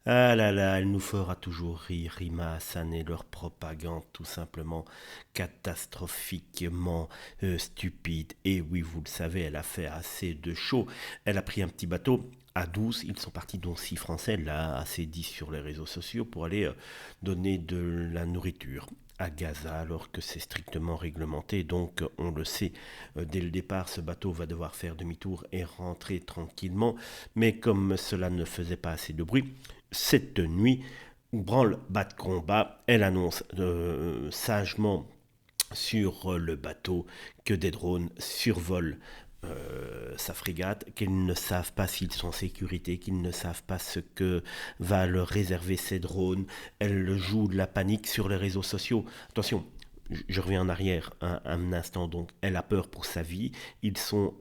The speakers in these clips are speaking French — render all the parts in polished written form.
Ah là là, elle nous fera toujours rire, Rima Hassan et leur propagande tout simplement catastrophiquement stupide. Et oui, vous le savez, elle a fait assez de show. Elle a pris un petit bateau à 12, ils sont partis dont 6 Français, elle l'a assez dit sur les réseaux sociaux, pour aller donner de la nourriture à Gaza alors que c'est strictement réglementé. Donc on le sait, dès le départ, ce bateau va devoir faire demi-tour et rentrer tranquillement. Mais comme cela ne faisait pas assez de bruit, cette nuit, branle-bas de combat, elle annonce sagement sur le bateau que des drones survolent sa frégate, qu'ils ne savent pas s'ils sont en sécurité, qu'ils ne savent pas ce que va leur réserver ces drones. Elle joue de la panique sur les réseaux sociaux. Attention, je reviens en arrière un instant, donc elle a peur pour sa vie, ils sont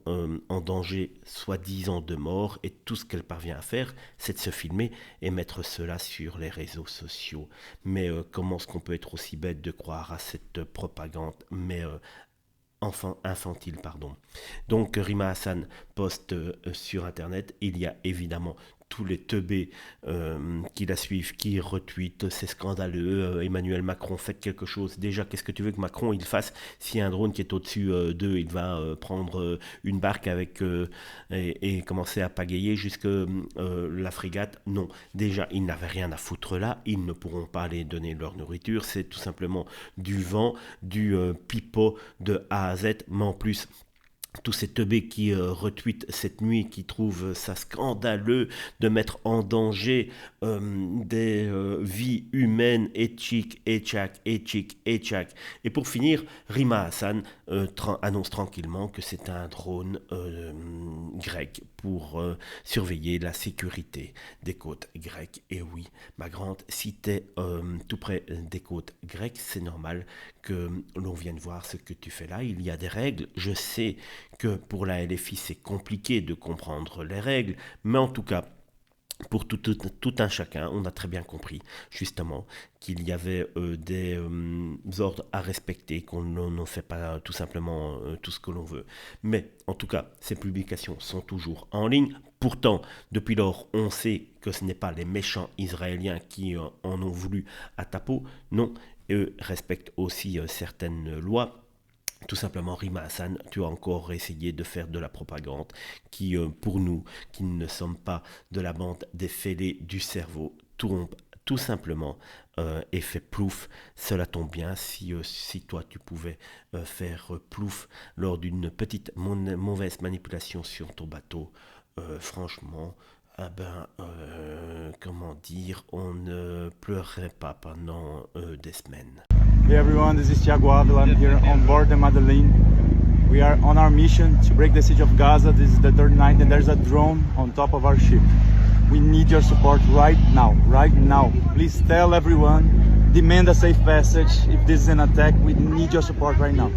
en danger soi-disant de mort, et tout ce qu'elle parvient à faire, c'est de se filmer et mettre cela sur les réseaux sociaux. Mais comment est-ce qu'on peut être aussi bête de croire à cette propagande, mais infantile, pardon. Donc Rima Hassan poste sur internet, il y a évidemment tous les teubés qui la suivent, qui retweetent, c'est scandaleux, Emmanuel Macron, faites quelque chose. Déjà, qu'est-ce que tu veux que Macron il fasse? S'il y a un drone qui est au-dessus d'eux, il va prendre une barque avec et commencer à pagayer jusque la frégate? Non, déjà, ils n'avaient rien à foutre là, ils ne pourront pas aller donner leur nourriture, c'est tout simplement du vent, du pipeau de A à Z, mais en plus tous ces teubés qui retweetent cette nuit, qui trouvent ça scandaleux de mettre en danger des vies humaines, etchik, etchak, etchik, etchak. Et pour finir, Rima Hassan annonce tranquillement que c'est un drone grec pour surveiller la sécurité des côtes grecques. Et oui, ma grande, si t'es tout près des côtes grecques, c'est normal que l'on vienne voir ce que tu fais là. Il y a des règles, je sais que pour la LFI c'est compliqué de comprendre les règles, mais en tout cas, pour tout un chacun, on a très bien compris justement qu'il y avait des ordres à respecter, qu'on ne fait pas tout simplement tout ce que l'on veut. Mais en tout cas, ces publications sont toujours en ligne. Pourtant, depuis lors, on sait que ce n'est pas les méchants israéliens qui en ont voulu à ta peau. Non, eux respectent aussi certaines lois. Tout simplement, Rima Hassan, tu as encore essayé de faire de la propagande qui, pour nous, qui ne sommes pas de la bande des fêlés du cerveau, trompe tout simplement et fait plouf. Cela tombe bien si toi tu pouvais faire plouf lors d'une petite mauvaise manipulation sur ton bateau. Franchement, ah ben, comment dire, on ne pleurerait pas pendant des semaines. Hey everyone, this is Thiago Avila. I'm here on board the Madeleine. We are on our mission to break the siege of Gaza. This is the third night and there's a drone on top of our ship. We need your support right now, right now. Please tell everyone, demand a safe passage. If this is an attack, we need your support right now.